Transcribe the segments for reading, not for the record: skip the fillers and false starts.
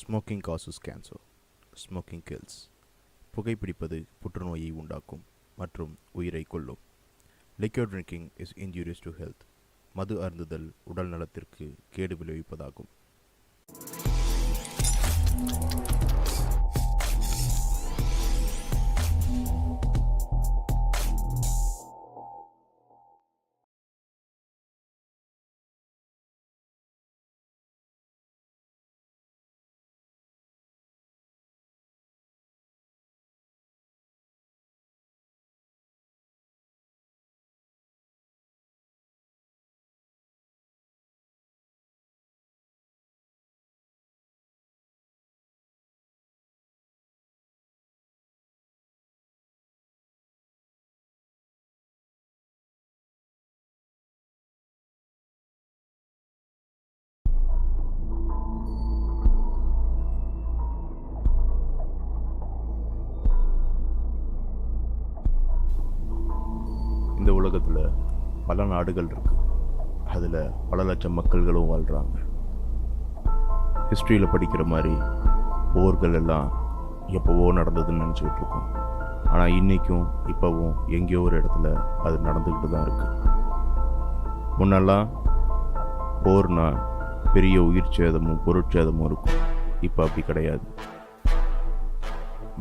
Smoking causes cancer. Smoking kills. புகைப்பிடிப்பது புற்றுநோயை உண்டாக்கும் மற்றும் உயிரை கொல்லும். Liquor drinking is injurious to health. மது அருந்துதல் உடல் நலத்திற்கு கேடு விளைவிப்பதாகும். இந்த உலகத்தில் பல நாடுகள் இருக்கு. அதில் பல லட்சம் மக்கள்களும் வாழ்கிறாங்க. ஹிஸ்ட்ரியில் படிக்கிற மாதிரி போர்கள் எல்லாம் எப்போவோ நடந்ததுன்னு நினச்சிக்கிட்டு இருக்கோம். ஆனால் இன்றைக்கும் இப்போவும் எங்கேயோ ஒரு இடத்துல அது நடந்துக்கிட்டு தான் இருக்குது. முன்னெல்லாம் போர்னா பெரிய உயிர் சேதமும் பொருட்சேதமும் இருக்கும். இப்போ அப்படி கிடையாது.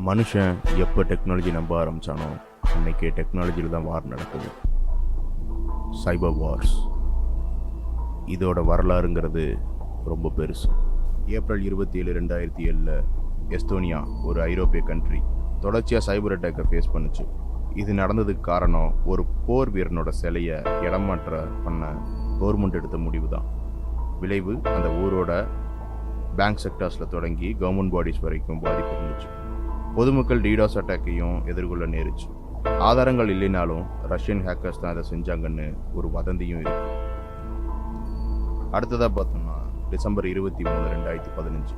மனுஷன் எப்போ டெக்னாலஜி நம்ப ஆரம்பித்தானோ அன்றைக்கி டெக்னாலஜியில் தான் வார் நடக்குது. சைபர் வார்ஸ். இதோட வரலாறுங்கிறது ரொம்ப பெருசு. ஏப்ரல் 27, 2007 எஸ்தோனியா, ஒரு ஐரோப்பிய கண்ட்ரி, தொடர்ச்சியாக சைபர் அட்டாக்கை ஃபேஸ் பண்ணுச்சு. இது நடந்ததுக்கு காரணம் ஒரு போர் வீரனோட சிலையை இடமாற்ற பண்ண கவர்மெண்ட் எடுத்த முடிவு தான். விளைவு அந்த ஊரோட பேங்க் செக்டர்ஸில் தொடங்கி கவர்மெண்ட் பாடிஸ் வரைக்கும் பாதிப்பு இருந்துச்சு. பொதுமக்கள் டிடாஸ் அட்டாக்கையும் எதிர்கொள்ள நேரிச்சு. ஆதாரங்கள் இல்லைனாலும் ரஷ்யன் ஹேக்கர்ஸ் தான் அதை செஞ்சாங்கன்னு ஒரு வதந்தியும் இருக்கு. அடுத்ததாக பார்த்தோம்னா டிசம்பர் 23, 2015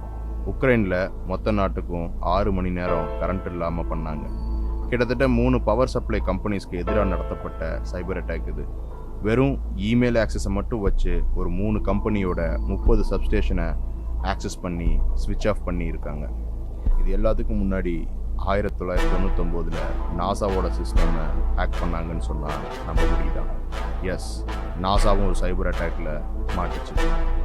உக்ரைனில் மொத்த நாட்டுக்கும் 6 மணி நேரம் கரண்ட் இல்லாமல் பண்ணாங்க. கிட்டத்தட்ட 3 பவர் சப்ளை கம்பெனிஸ்க்கு எதிராக நடத்தப்பட்ட சைபர் அட்டாக் இது. வெறும் இமெயில் ஆக்சஸை மட்டும் வச்சு ஒரு 3 கம்பெனியோட 30 சப்ஸ்டேஷனை ஆக்சஸ் பண்ணி ஸ்விட்ச் ஆஃப் பண்ணி இருக்காங்க. இது எல்லாத்துக்கும் முன்னாடி 1999 நாசாவோட சிஸ்டமை ஹேக் பண்ணாங்கன்னு சொன்னால் நம்ப முடியுதான். எஸ், நாசாவும் ஒரு சைபர் அட்டாக்ல மாட்டுச்சு.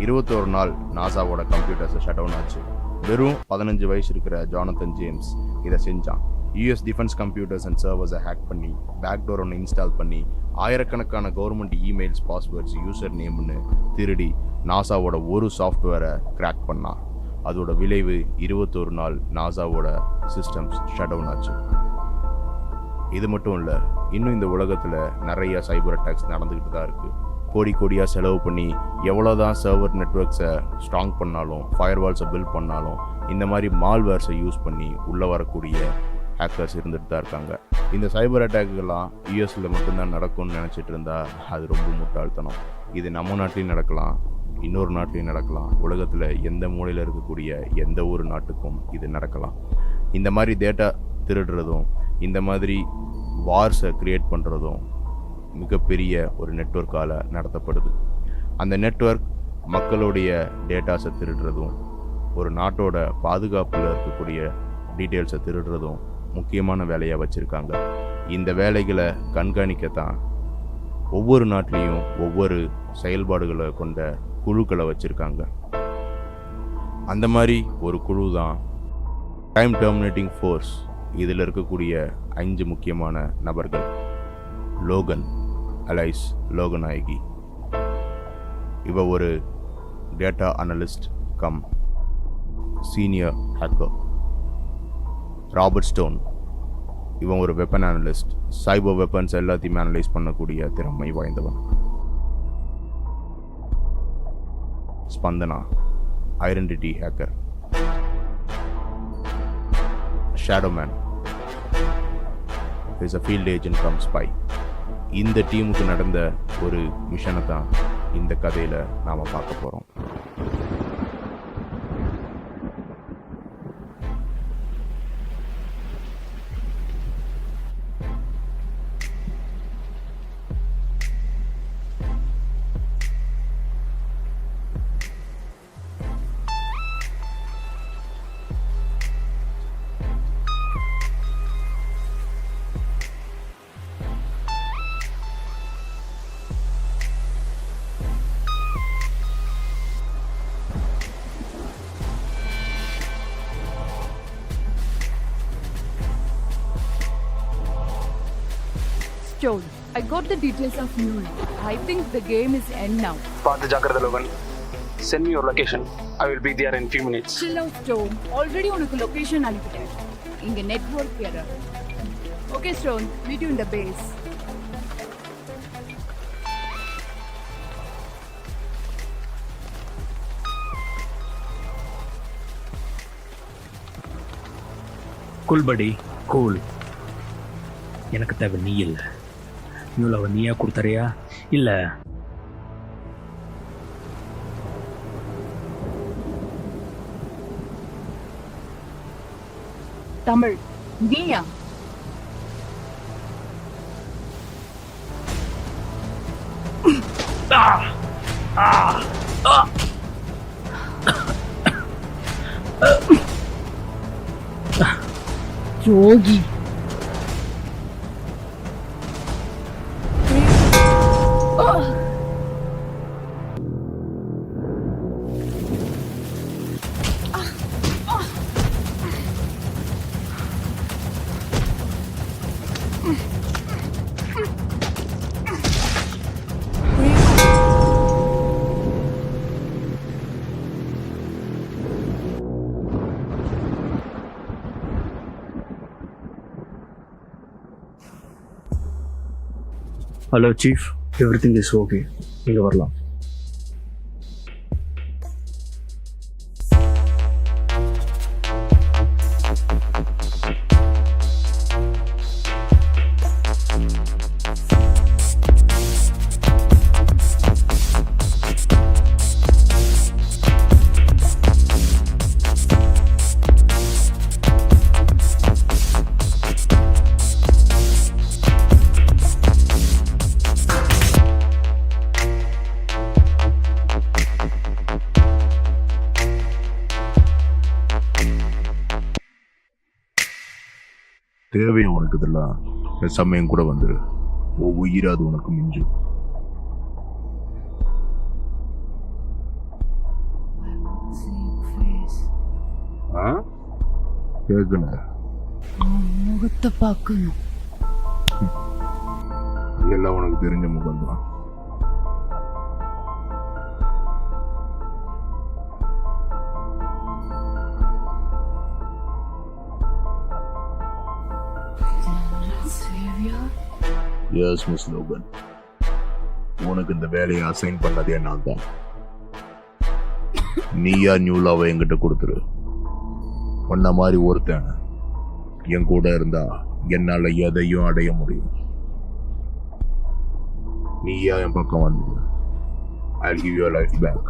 21 நாள் நாசாவோட கம்ப்யூட்டர்ஸை ஷட் டவுன் ஆச்சு. வெறும் 15 வயசு இருக்கிற ஜானத்தன் ஜேம்ஸ் இதை செஞ்சான். யூஎஸ் டிஃபென்ஸ் கம்ப்யூட்டர்ஸ் அண்ட் சர்வர்ஸை ஹேக் பண்ணி பேக்டோர் ஒன்று இன்ஸ்டால் பண்ணி ஆயிரக்கணக்கான கவர்மெண்ட் இமெயில்ஸ், பாஸ்வேர்ட்ஸ், யூசர் நேம்னு திருடி நாசாவோட ஒரு சாஃப்ட்வேரை கிராக் பண்ணான். அதோட விளைவு 21 நாள் நாசாவோட சிஸ்டம்ஸ் ஷட் டவுன் ஆச்சு. இது மட்டும் இல்லை, இன்னும் இந்த உலகத்தில் நிறைய சைபர் அட்டாக்ஸ் நடந்துக்கிட்டு தான் இருக்குது. கோடியாக செலவு பண்ணி எவ்வளோதான் சர்வர் நெட்ஒர்க்ஸை ஸ்ட்ராங் பண்ணாலும், ஃபயர்வால்ஸை பில்ட் பண்ணாலும், இந்த மாதிரி மால்வேர்ஸை யூஸ் பண்ணி உள்ளே வரக்கூடிய ஹேக்கர்ஸ் இருந்துட்டு தான் இருக்காங்க. இந்த சைபர் அட்டாக்குகள்லாம் யூஎஸில் மட்டும்தான் நடக்கும்னு நினச்சிட்டு இருந்தால் அது ரொம்ப முட்டாள்தனம். இது நம்ம நாட்டிலையும் நடக்கலாம், இன்னொரு நாட்டிலையும் நடக்கலாம். உலகத்தில் எந்த மூலையில் இருக்கக்கூடிய எந்த ஒரு நாட்டுக்கும் இது நடக்கலாம். இந்த மாதிரி டேட்டா திருடுறதும், இந்த மாதிரி வார்ஸை க்ரியேட் பண்ணுறதும் மிகப்பெரிய ஒரு நெட்வொர்க்கால் நடத்தப்படுது. அந்த நெட்வொர்க் மக்களுடைய டேட்டாஸை திருடுறதும், ஒரு நாட்டோட பாதுகாப்பில் இருக்கக்கூடிய டீட்டெயில்ஸை திருடுறதும் முக்கியமான வேலையாக வச்சுருக்காங்க. இந்த வேலைகளை கண்காணிக்கத்தான் ஒவ்வொரு நாட்டிலையும் ஒவ்வொரு செயல்பாடுகளை கொண்ட குழுக்களை வச்சுருக்காங்க. அந்த மாதிரி ஒரு குழு தான் டைம் டெர்மினேட்டிங் ஃபோர்ஸ். இதில் இருக்கக்கூடிய 5 முக்கியமான நபர்கள். Logan alias Loganayaki. இவ ஒரு data analyst cum senior hacker. Robert Stone, இவன் ஒரு வெப்பன் அனலிஸ்ட். சைபர் வெப்பன்ஸ் எல்லாத்தையுமே அனலைஸ் பண்ணக்கூடிய திறமை வாய்ந்தவன். Spandana, identity hacker. Shadowman is a field agent cum spy. இந்த டீமுக்கு நடந்த ஒரு மிஷனை தான் இந்த கதையில் நாம் பார்க்க போகிறோம். Stone, I got the details of Mule. I think the game is end now. பார்த்து ஜாக்கிரதை Logan. Send me your location. I will be there in few minutes. Chill out, Stone. Already உனக்கு location அனுப்பிட்டேன். இங்க network error. Okay, Stone. Meet you in the base. Cool படி cool. எனக்கு தேவை நீ இல்லை. இவ்வளவு நீயா கொடுத்தறியா இல்லை? தமிழ் நீயா? Yogi hello chief, everything is okay. நீங்கள் வரலாம். தேவையும் உனக்கு இதெல்லாம் சமயம் கூட வந்துரு. உயிராது உனக்கு மிஞ்சும். கேட்கணும், முகத்தை பார்க்கணும். எல்லாம் உனக்கு தெரிஞ்ச முகம் தான். எஸ் மிஸ் லோகன், உனக்கு இந்த வேலையை அசைன் பண்ணதே நான் தான். நீயா நியூலாவை என்கிட்ட கொடுத்துரு. உன்ன மாதிரி ஒருத்தன் என் கூட இருந்தா என்னால எதையும் அடைய முடியும். நீயா என் பக்கம் வந்து I'll give your life back.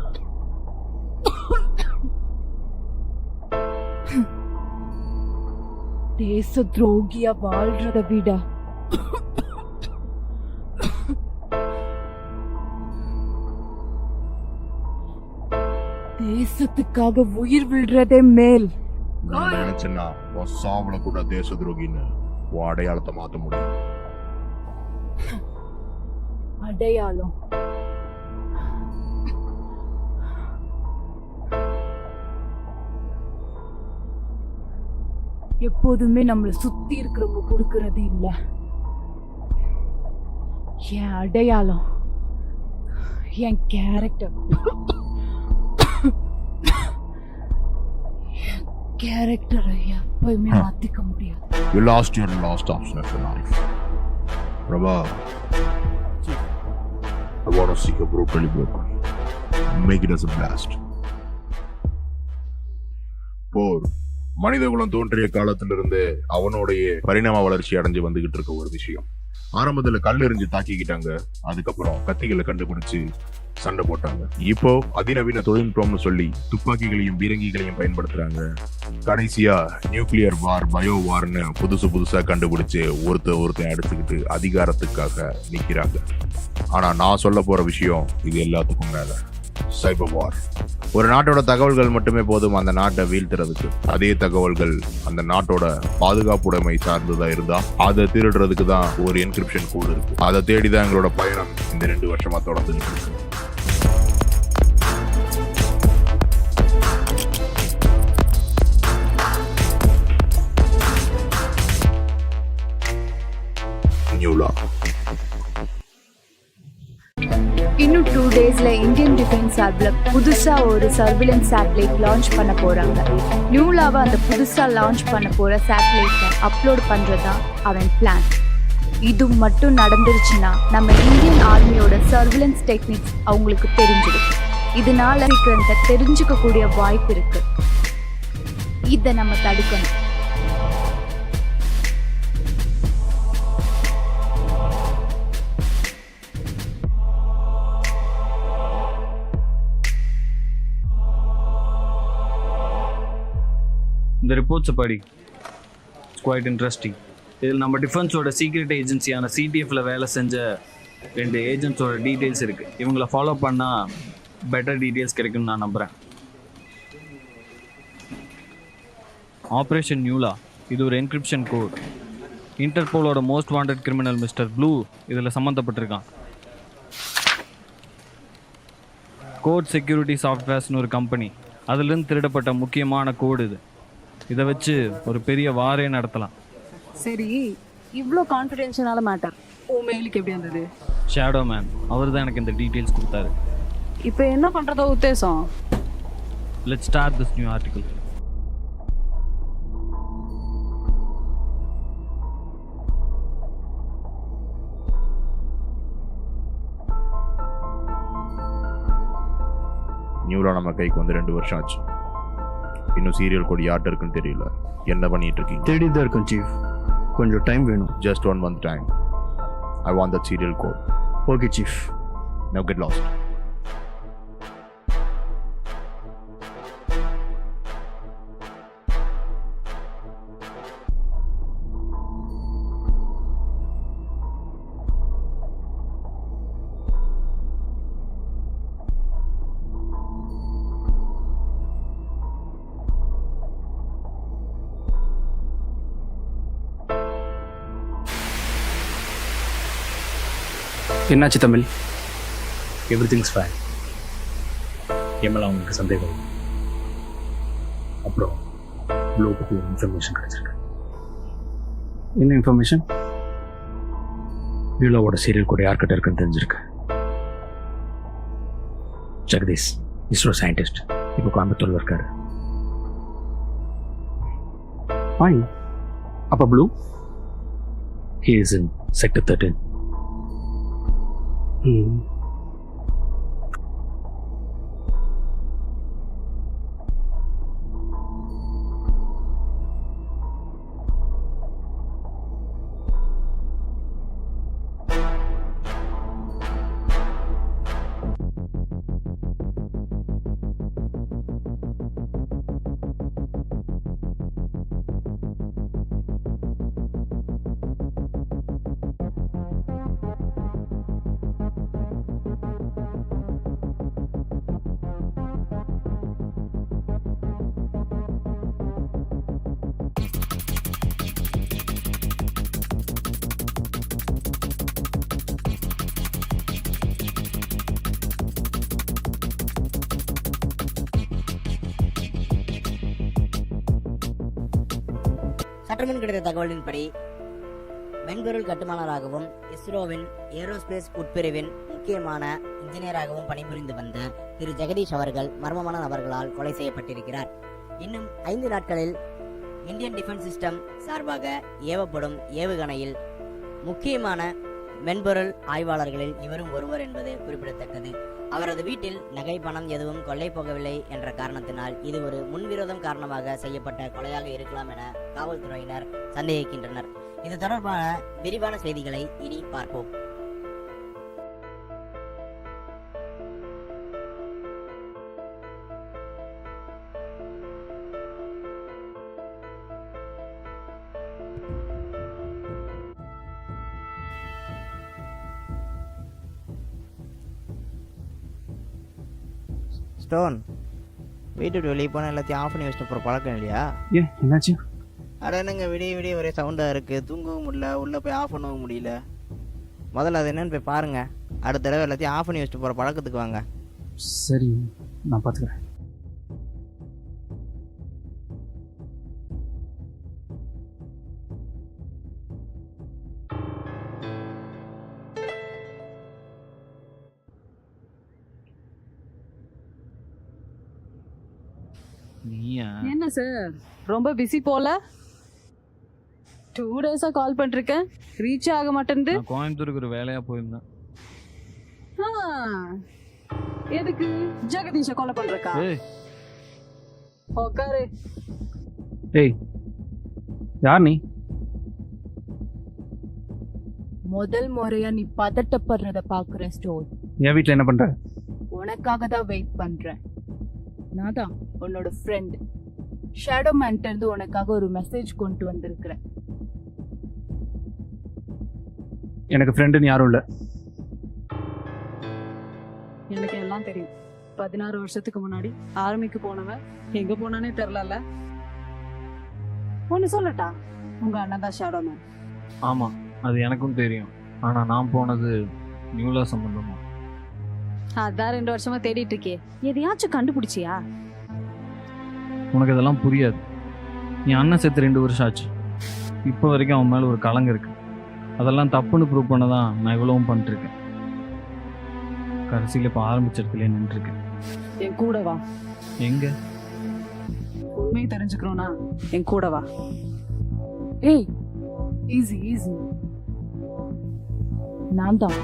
தேச துரோகியா வாழ்றத விட தேசத்துக்காக உயிர் விடுறதே மேல். நான் நினைச்சேன்னா சாவல கூட தேச துரோகின்னு உன் அடையாளத்தை மாத்த முடியும். அடையாளம் எப்போதுமே நம்மள சுத்தி இருக்கிறவங்க கொடுக்கறது இல்ல. என் அடையாளம், என் கேரக்டர். கேரக்டரை எப்பயுமே மாத்திக்க முடியாது. You lost your last option of your life. Prabha, I want to see you brutally broken. Make it as a blast. போர் மனிதகுலம் தோன்றிய காலத்திலிருந்து அவனுடைய பரிணாம வளர்ச்சி அடைஞ்சு வந்துகிட்டு இருக்க ஒரு விஷயம். ஆரம்பத்துல கல் எறிஞ்சு தாக்கிக்கிட்டாங்க, அதுக்கப்புறம் கத்திகளை கண்டுபிடிச்சு சண்டை போட்டாங்க. இப்போ அதிநவீன தொழில்நுட்பம்னு சொல்லி துப்பாக்கிகளையும் பீரங்கிகளையும் பயன்படுத்துறாங்க. கடைசியா நியூக்ளியர் வார், பயோ வார்னு புதுசா கண்டுபிடிச்சு ஒருத்தன் அடிச்சுக்கிட்டு அதிகாரத்துக்காக நிக்கிறாங்க. ஆனா நான் சொல்ல போற விஷயம் இது எல்லாத்துக்கும் மேல சைபர் வார். ஒரு நாட்டோட தகவல்கள் மட்டுமே போதும் அந்த நாட்டை வீழ்த்துறதுக்கு. அதே தகவல்கள் அந்த நாட்டோட பாதுகாப்புடைமை சார்ந்ததா இருந்தா அதை திருடுறதுக்கு தான் ஒரு என்கிரிப்ஷன் கோட் இருக்கு. அதை தேடிதான் எங்களோட பயணம் இந்த 2 வருஷமா தொடர்ந்துட்டு இருக்கு. நியூலா சார்பில் புதுசாக ஒரு சர்விலன்ஸ் சேட்டலைட் லான்ச் பண்ண போகிறாங்க. நியூலாவை அந்த புதுசாக லான்ச் பண்ண போகிற சேட்டலைட்டை அப்லோட் பண்ணுறது தான் அவன் பிளான். இது மட்டும் நடந்துருச்சுன்னா நம்ம இந்தியன் ஆர்மியோட சர்விலன்ஸ் டெக்னிக்ஸ் அவங்களுக்கு தெரிஞ்சிடும். இதனால சீக்கிரத்தை தெரிஞ்சுக்கக்கூடிய வாய்ப்பு இருக்கு. இதை நம்ம தடுக்கணும். இந்த ரிப்போர்ட்ஸை படி. It's quite interesting. இதில் நம்ம டிஃபென்ஸோட சீக்ரெட் ஏஜென்சியான சிடிஎஃப்ல வேலை செஞ்ச 2 ஏஜென்ட்ஸோட டீட்டெயில்ஸ் இருக்குது. இவங்கள ஃபாலோ பண்ணால் பெட்டர் டீட்டெயில்ஸ் கிடைக்கும்னு நான் நம்புகிறேன். ஆப்ரேஷன் நியூலா இது ஒரு என்கிரிப்ஷன் கோட். இன்டர்போலோட most wanted criminal mister blue இதில் சம்மந்தப்பட்டிருக்கான். கோட் செக்யூரிட்டி சாஃப்ட்வேர்ஸ்னு ஒரு கம்பெனி, அதுலேருந்து திருடப்பட்ட முக்கியமான கோடு இது. இதை வச்சு ஒரு பெரிய வாரே நடத்தலாம். சரி, இவ்வளோ கான்ஃபிடென்ஷியலான மேட்டர் உன் மெயிலுக்கு எப்படி வந்தது? ஷேடோ மேன் அவர் தான் எனக்கு இந்த டீட்டெயில்ஸ் கொடுத்தாரு. இப்போ என்ன பண்ணுறதோ உத்தேசம்? Let's start this new article. நியூலா நம்ம கைக்கு வந்து 2 வருஷம் ஆச்சு. இன்னும் சீரியல் கோட் யார்கிட்ட இருக்குன்னு தெரியல. என்ன பண்ணிட்டு இருக்கீங்க? தேடி தான் இருக்கும் சீஃப். கொஞ்சம் டைம் வேணும். Just 1 month time. I want that serial code. Okay chief. Now get lost. என்னாச்சு தமிழ்? Everything's fine. எம்எல்ஏ அவங்களுக்கு சந்தேகம். அப்புறம் ப்ளூ பற்றி ஒரு இன்ஃபர்மேஷன் கிடைச்சிருக்கு. என்ன இன்ஃபர்மேஷன்? நியூலாவோட சீரியல் கூட யார்கிட்ட இருக்குன்னு தெரிஞ்சிருக்கு. ஜெகதீஷ் இஸ்ரோ சயின்டிஸ்ட் இப்போ கோயம்புத்தூர்ல இருக்காரு. ஃபைன். அப்போ blue he is in sector 13. சற்றுமுன் கிடைத்த தகவலின்படி மென்பொருள் கட்டுமானராகவும் இஸ்ரோவின் ஏரோஸ்பேஸ் உட்பிரிவின் முக்கியமான இன்ஜினியராகவும் பணிபுரிந்து வந்த திரு ஜெகதீஷ் அவர்கள் மர்மமான நபர்களால் கொலை செய்யப்பட்டிருக்கிறார். இன்னும் 5 நாட்களில் இந்தியன் டிஃபென்ஸ் சிஸ்டம் சார்பாக ஏவப்படும் ஏவுகணையில் முக்கியமான மென்பொருள் ஆய்வாளர்களில் இவரும் ஒருவர் என்பது குறிப்பிடத்தக்கது. அவரது வீட்டில் நகை பணம் எதுவும் கொள்ளை போகவில்லை என்ற காரணத்தினால் இது ஒரு முன்விரோதம் காரணமாக செய்யப்பட்ட கொலையாக இருக்கலாம் என காவல்துறையினர் சந்தேகிக்கின்றனர். இது தொடர்பான விரிவான செய்திகளை இனி பார்ப்போம். ஸ்டோன், வீட்டு வெளியே போனால் எல்லாத்தையும் ஆஃப் பண்ணி வச்சுட்டு போகிற பழக்கம் இல்லையா? ஏன் என்னாச்சு? அட என்னங்க விடிய விடிய ஒரே சவுண்டாக இருக்குது, தூங்கவும் முடியல, உள்ளே போய் ஆஃப் பண்ணவும் முடியல. முதல்ல அது என்னன்னு போய் பாருங்கள். அடுத்த தடவை எல்லாத்தையும் ஆஃப் பண்ணி வச்சுட்டு போகிற பழக்கத்துக்கு வாங்க. சரி, நான் பார்த்துக்கிறேன். நீயா? என்ன சார் ரொம்ப பிஸி போல? 2 டேஸா கால் பண்ணிருக்கேன், ரீச் ஆக மாட்டேங்குது. நான் கோயம்புத்தூருக்கு ஒரு வேலையா போயிருந்தேன். ஆ, எதுக்கு? ஜெகதீஷ கொலை பண்றக்கா? ஏய் உட்காரு. ஏய் யார் நீ? முதல் முறையா நீ பதட்டப்படுறத பாக்குற ஸ்டோர். என் வீட்டில் என்ன பண்ற? உனக்காக தான் வெயிட் பண்றேன். நான் தான் உன்னோட ஃப்ரெண்ட். ஷேடோ மேன்ட்ட இருந்து உனக்காக ஒரு மெசேஜ் கொண்டு வந்திருக்கிறேன். எனக்கு ஃப்ரெண்டுன்னு யாரும் இல்லை. எனக்கு எல்லாம் தெரியும். 16 வருஷத்துக்கு முன்னாடி ஆர்மிக்கு போனவன் எங்க போனானே தெரியல. ஒன்னு சொல்லட்டா, உங்க அண்ணன் தான் ஷேடோ மேன். ஆமாம், அது எனக்கும் தெரியும். ஆனால் நான் போனது நியூலா சம்பந்தமா. அதான் 2 வருஷமா தேடிட்டு இருக்கே, எதையாச்சும் கண்டுபிடிச்சியா? உனக்கு இதெல்லாம் புரியாது. என் அண்ணன் செத்து 2 வருஷம் ஆச்சு. இப்போ வரைக்கும் அவன் மேலே ஒரு கலங்க இருக்கு. அதெல்லாம் தப்புன்னு ப்ரூவ் பண்ண தான் நான் இவ்வளவும் பண்ணிட்டுருக்கேன். கடைசியில் இப்போ ஆரம்பிச்சிடத்துலேயே நின்றுருக்கேன். என் கூட வா. எங்க? உண்மையை தெரிஞ்சுக்கிறோன்னா என் கூட வா. ஏய், ஈஸி ஈஸி. நான் தான்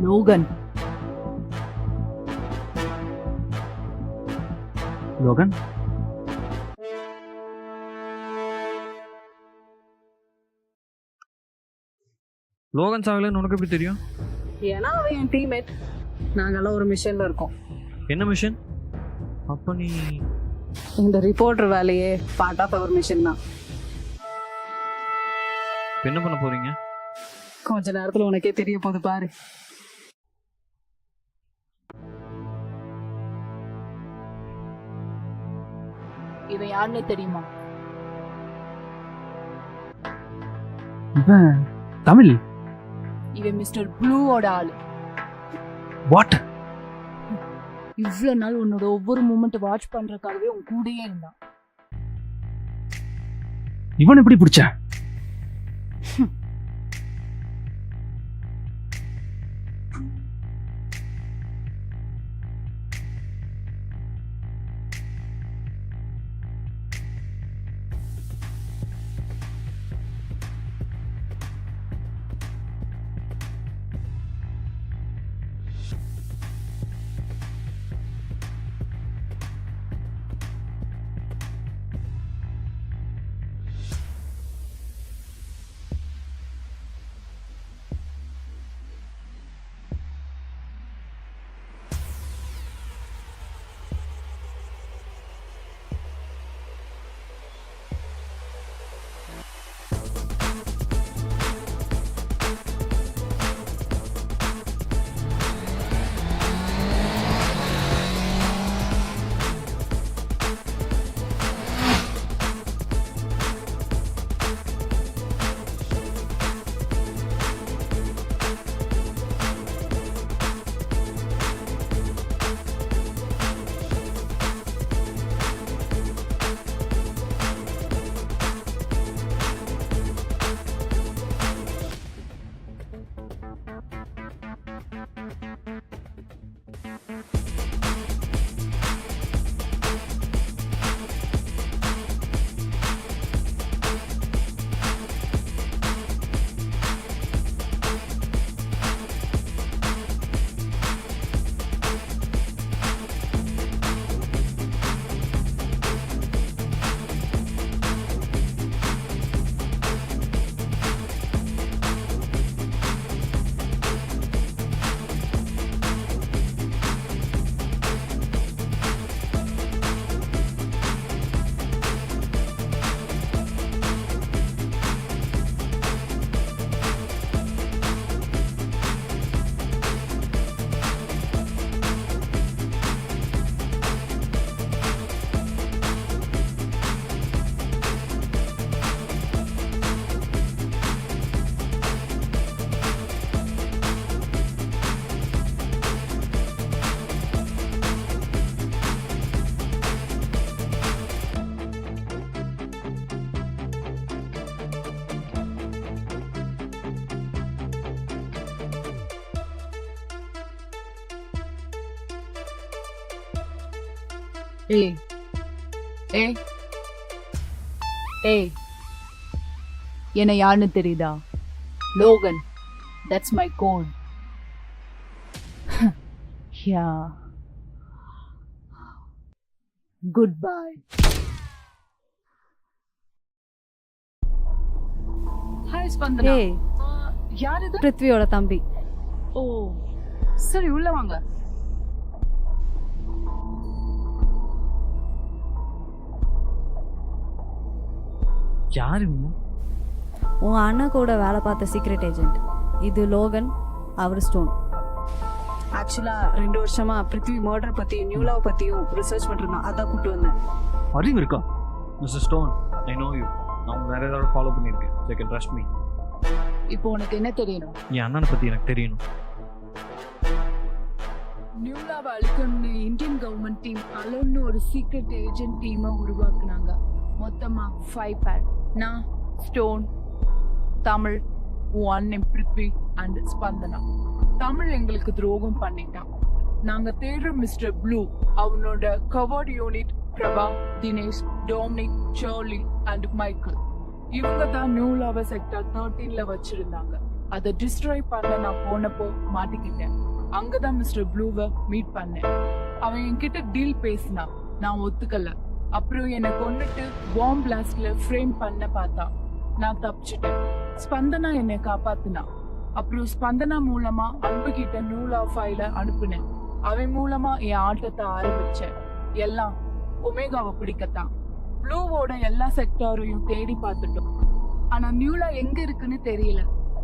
லோகன். லோகன்? லோகன் சாகலன்னு உனக்கு எப்படி தெரியும்? ஏன்னா அவன் என் டீம்மேட். நாங்கெல்லாம் ஒரு மிஷன்ல இருக்கோம். என்ன மிஷன்? அப்போ நீ இந்த ரிப்போர்ட்டர் வேலையே பார்ட் ஆஃப் அவர் மிஷன் தான். இப்ப என்ன பண்ண போறீங்க? கொஞ்ச நேரத்துல உனக்கே தெரிய போகுது பாரு. இவன் யாருன்னே தெரியுமா? இவன் தமிழ். இவன் மிஸ்டர் ப்ளூவோட ஆளு. வாட்? இவ்வளவு நாள் உன்னோட ஒவ்வொரு மூமெண்ட் வாட்ச் பண்றதுக்காகவே உன் கூடயே இருந்தான். இவன் எப்படி பிடிச்ச? ஏய், ஏய் ஏய் என்ன யாருன்னு தெரியுதா? Logan. That's my code. Yeah. Good bye. Hi Spandana. ஏய் யார் இது? பிருத்வியோட தம்பி. ஓ சரி, உள்ள வாங்க. யார் இவங்க? உன் அண்ணா கூட வேலை பார்த்த சீக்ரெட் ஏஜென்ட். இது லோகன், அவர் ஸ்டோன். ஆக்சுவலா 2 வருஷமா பிருத்வி மர்டர் பத்தி நியூலாவை பத்தியும் ரிசர்ச் பண்ணிருந்தான். அதான் கூப்பிட்டு வந்தேன். அறிவு இருக்கா? Mister stone, I know you. நான் வேற ஏதாவது ஃபாலோ பண்ணியிருக்கேன். So can trust me. இப்போ உனக்கு என்ன தெரியணும்? என் அண்ணனை பற்றி எனக்கு தெரியணும். நியூலாவை அழிக்கணும்னு இந்தியன் கவர்மெண்ட் டீம் அலோன்னு ஒரு சீக்ரெட் ஏஜென்ட் டீமை உருவாக்குனாங்க. மொத்தமா 5 பேர். நான், ஸ்டோன், தமிழ், உன் அண்ணன் பிருத்வி அண்ட் ஸ்பந்தனா. தமிழ் எங்களுக்கு துரோகம் பண்ணிட்டான். நாங்க தேடுற மிஸ்டர் ப்ளூ, அவனோட covert unit Prabha, Dinesh, Dominic, Charlie and Michael. இவங்க தான் நியூலாவை செக்டர் 13ல வச்சிருந்தாங்க. அதை டிஸ்ட்ராய் பண்ண நான் போனப்போ மாட்டிக்கிட்டேன். அங்கதான் மிஸ்டர் ப்ளூவை மீட் பண்ணேன். அவன் என்கிட்ட டீல் பேசினான். நான் ஒத்துக்கல. அப்புறம் என்னை கொண்டுட்டு பாம் பிளாஸ்ட்ல ஃப்ரேம் பண்ண பார்த்தா. நான் தப்பிச்சிட்டேன். ஸ்பந்தனா என்னை காப்பாத்தினா. அப்புறம் ஸ்பந்தனா மூலமா அன்பு கிட்ட நியூலா ஃபைல அனுப்புனேன். அவன் மூலமா என் ஆட்டத்தை ஆரம்பிச்சேன். எல்லாம் ஒமேகாவை பிடிக்கத்தான். ப்ளூவோட எல்லா செக்டாரையும் தேடி பார்த்துட்டோம். ஆனா நியூலா எங்க இருக்குன்னு தெரியல.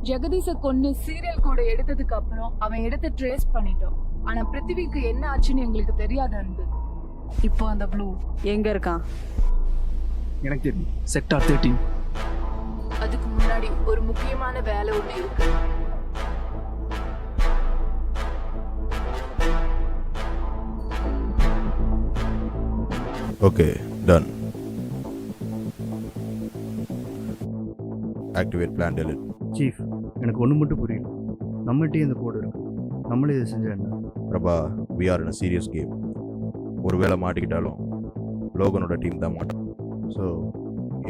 ஜெகதீஷை கொன்னு சீரியல் கூட எடுத்ததுக்கு அப்புறம் அவன் இடத்தை ட்ரேஸ் பண்ணிட்டோம். ஆனா பிருத்திவிக்கு என்ன ஆச்சுன்னு எங்களுக்கு தெரியாது அன்பு. இப்போ அந்த ப்ளூ எங்க இருக்கான்? எனக்கு தெரியும், செக்டார் 13. அதுக்கு முன்னாடி ஒரு முக்கியமான வேலை ஒண்ணு இருக்கு. Okay, done. Activate plan delete. Chief, எனக்கு ஒன்று மட்டும் புரியல. நம்மள்கிட்டே இந்த கோடு இருக்கு. நம்மளே இதை செஞ்சா என்ன? Prabha, we are in a serious game. ஒரு வேளை மாட்டிக்கிட்டாலும் லோகனோட டீம் தான் மாட்டோம். ஸோ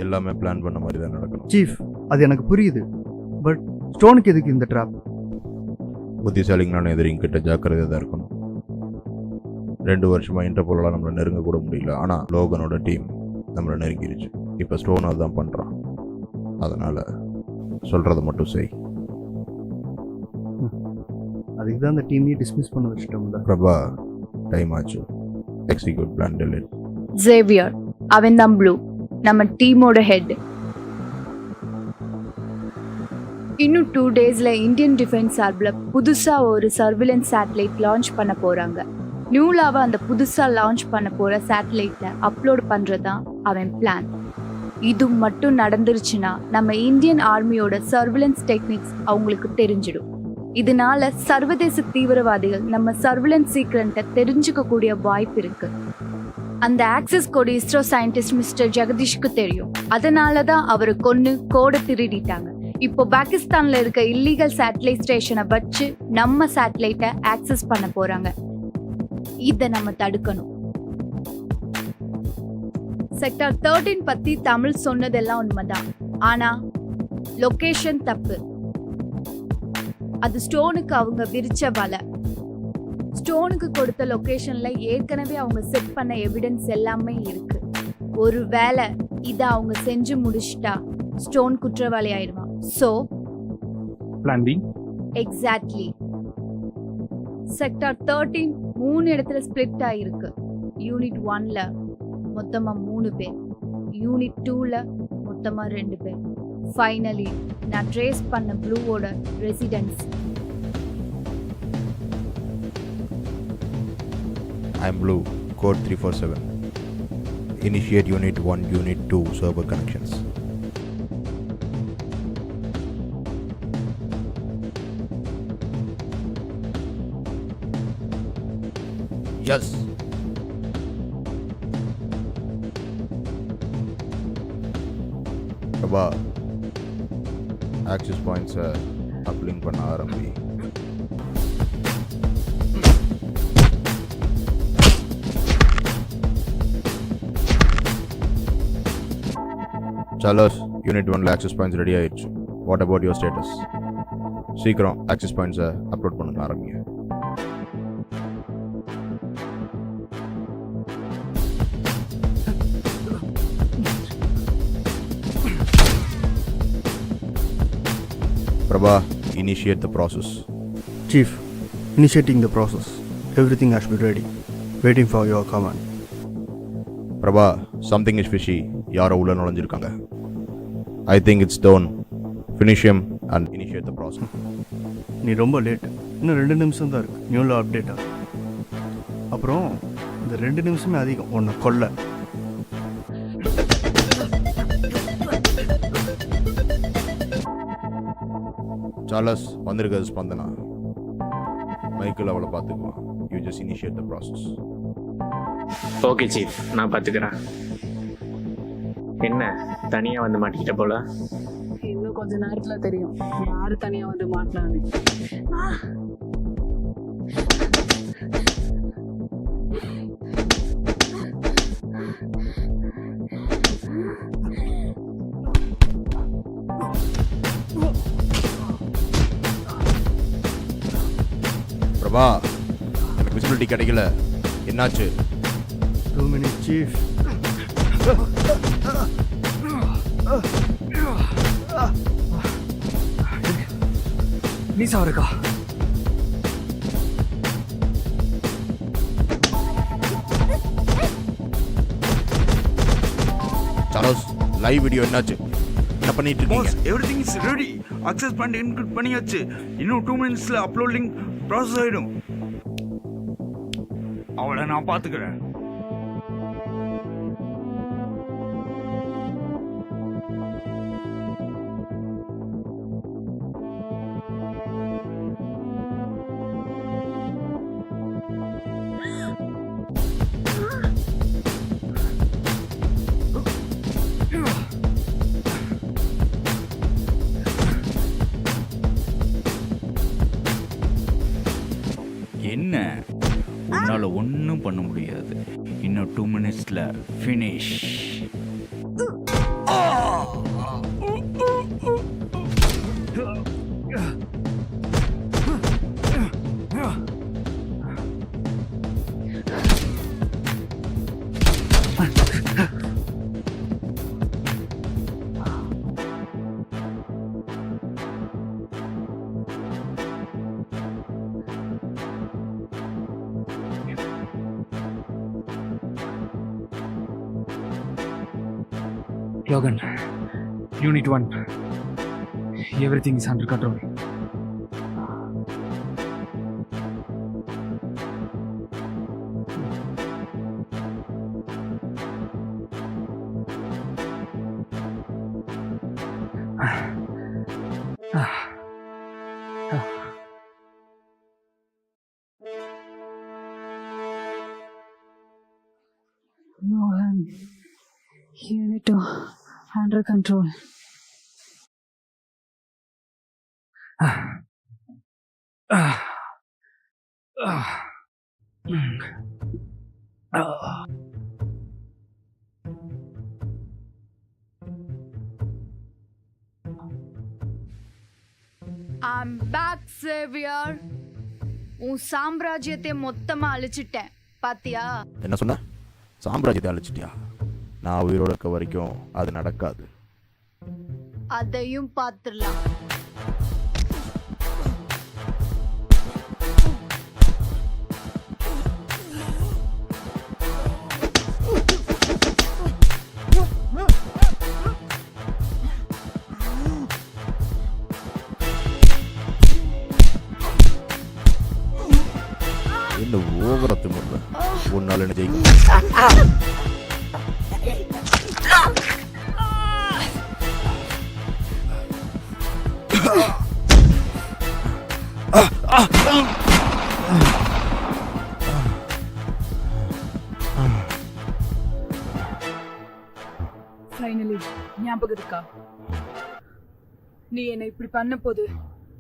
எல்லாமே பிளான் பண்ண மாதிரி தான் நடக்கணும். சீஃப், அது எனக்கு புரியுது. பட் ஸ்டோனுக்கு எதுக்கு இந்த ட்ராப்? புத்திசாலிங்களான எதிரிங்கிட்ட ஜாக்கிரதையாக தான் இருக்கணும். 2 வருஷமாக இன்டர்போலாம் நம்மளை நெருங்க கூட முடியல. ஆனால் லோகனோட டீம் நம்மளை நெருங்கிருச்சு. இப்போ ஸ்டோன் அதுதான் பண்ணுறான். அதனால் சொல்கிறத மட்டும் செய். அதுக்கு தான் அந்த டீமையே டிஸ்மிஸ் பண்ண வச்சுட்டோம்ல. பிரபா, டைம் ஆச்சு. Execute plan delete. ஜேவியர், அவன் தான் ப்ளூ, நம்ம டீமோட ஹெட். இன்னும் 2 டேஸ்ல இந்தியன் டிஃபென்ஸ் சார்பில் புதுசா ஒரு சர்விலன்ஸ் சேட்டலைட் லான்ச் பண்ண போறாங்க. நியூலாவை அந்த புதுசா லான்ச் பண்ண போற சேட்டலைட்ல அப்லோட் பண்றதுதான் அவன் பிளான். இது மட்டும் நடந்துருச்சுன்னா நம்ம இந்தியன் ஆர்மியோட சர்விலன்ஸ் டெக்னிக்ஸ் அவங்களுக்கு தெரிஞ்சிடும். இதனால சர்வதேச தீவிரவாதிகள் நம்ம சர்விலன்ஸ் சீக்ரெட்டை தெரிஞ்சுக்க கூடிய வாய்ப்பு இருக்கு. அந்த ஆக்சஸ் கோடு இஸ்ரோ சயின்டிஸ்ட் மிஸ்டர் ஜெகதீஷ்க்கு தெரியும். அதனால தான் அவரை கொன்னு கோடை திருடிட்டாங்க. இப்போ பாகிஸ்தான்ல இருக்க இல்லீகல் சேட்டலைட் ஸ்டேஷனை வச்சு நம்ம சேட்டலைட்டை ஆக்சஸ் பண்ண போறாங்க. இதை நம்ம தடுக்கணும். செக்டார் 13 பத்தி தமிழ் சொன்னதெல்லாம் உண்மைதான். ஆனா லொகேஷன் தப்பு. அது ஸ்டோனுக்கு அவங்க விரிச்ச வலை. ஸ்டோனுக்கு கொடுத்த லொகேஷன்ல ஏற்கனவே அவங்க செட் பண்ண எவிடன்ஸ் எல்லாமே இருக்கு. ஒரு வேளை இதை அவங்க செஞ்சு முடிச்சிட்டா ஸ்டோன் குற்றவாளி ஆயிடுவான். So plan B. Exactly. Sector 13 3 இடத்துல ஸ்பிளிட் ஆயிருக்கு. யூனிட் 1ல மொத்தமா 3 பேர், யூனிட் 2ல மொத்தமா 2 பேர். ஃபைனலி நான் ட்ரேஸ் பண்ண ப்ளூவோட residence. I'm Blue, code 347. Initiate Unit 1, Unit 2 server connections. Yes. Prabha, access points uplink பண்ண ஆரம்பி. சார்லஸ், யூனிட் 1ல ஆக்சஸ் பாயிண்ட்ஸ் ரெடி ஆயிடுச்சு. What about your status? சீக்கிரம் ஆக்சஸ் பாயிண்ட்ஸை அப்லோட் பண்ணுங்க, ஆரம்பிங்க. Prabha, initiate the process. Chief, initiating the process. Everything has been ready. Waiting for your command. Prabha, something is fishy. யாரோ உள்ள நுழைஞ்சிருக்காங்க. I think it's done. Finish him and initiate the process. நீ ரொம்ப late. இன்னும் 2 நிமிஷம் தான் இருக்கு நியூல அப்டேட் ஆகும். அப்புறம் இந்த 2 நிமிஷமே அதிகம் உன்னை கொல்ல. சார்லஸ், வந்திருக்கிறது ஸ்பந்தனா. மைக்கிள் அவளை பார்த்துக்குவான். You just initiate the process. Okay chief, நான் பார்த்துக்கிறேன். என்ன தனியாக வந்து மாட்டிக்கிட்ட போல? இன்னும் கொஞ்ச நேரத்துல தெரியும் யாரு தனியா வந்து மாட்டினான்னு. பிரபா, எனக்கு விசிபிலிட்டி கிடைக்கல. என்னாச்சு? 2 minutes, Chief. நீசா இருக்கா? சார்லஸ், லைவ் வீடியோ என்னாச்சு? என்ன பண்ணிட்டு இருக்கீங்க? Everything is ready. Access point include பண்ணியாச்சு. இன்னும் 2 மினிட்ஸ்ல அப்லோட் லிங்க் ப்ராசஸ் ஆயிடும். அவளை நான் பாத்துக்கிறேன். என்ன, உன்னால ஒன்றும் பண்ண முடியாது. இன்னும் 2 மினிட்ஸ்ல finish. Logan, Unit 1. Everything is under control. Logan, Unit 2 under control. I'm back, Savior. உன் சாம்ராஜ்யத்தை மொத்தமா அழிச்சிட்டேன், பாத்தியா? என்ன சொன்ன? சாம்ராஜ்யத்தை அழிச்சிட்டியா? நான் உயிரோட இருக்க வரைக்கும் அது நடக்காது. அதையும் பார்த்துடலாம். என்ன ஓவரத்து முறை உன்னால என்ன ஜெயிக்க? ஃபைனலி ஞாபகம் இருக்கா? நீ என்னை இப்படி பண்ண போது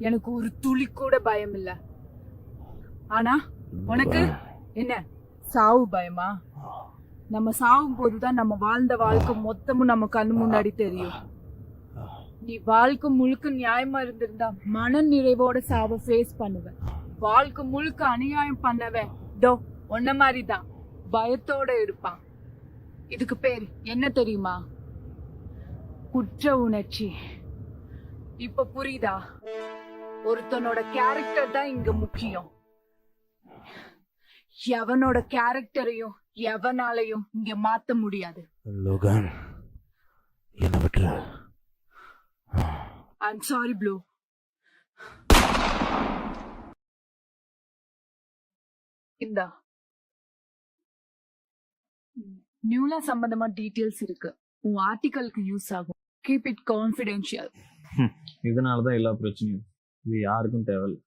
எனக்கு ஒரு துளி கூட பயம் இல்ல. ஆனா உனக்கு என்ன சாவு பயமா? நம்ம சாகும் போதுதான் நம்ம வாழ்ந்த வாழ்க்கை மொத்தமும் நம்ம கண்ணு முன்னாடி தெரியும். நீ வாழ்க்கை முழுக்க நியாயமா இருந்திருந்தா மன நிறைவோட சாவை ஃபேஸ் பண்ணுவேன். வாழ்க்கை முழுக்க அநியாயம் பண்ணவன் டோ ஒன்ன மாதிரிதான் பயத்தோட இருப்பான். இதுக்கு பேர் என்ன தெரியுமா? குற்ற உணர்ச்சி. இப்ப புரியுதா? ஒருத்தனோட கேரக்டர் தான் இங்க முக்கியம். எவனோட கேரக்டரையும் எவனாலையும் இங்க மாத்த முடியாது. லோகன், என்ன விட்டுரு. I'm sorry blue. இந்தா நியூலா சம்பந்தமா டீடைல்ஸ் இருக்கு. உன் ஆர்டிகலுக்கு யூஸ் ஆகும். Keep it confidential. இதனால தான் எல்லா பிரச்சனையும். இது யாருக்கும் தேவையில்லை.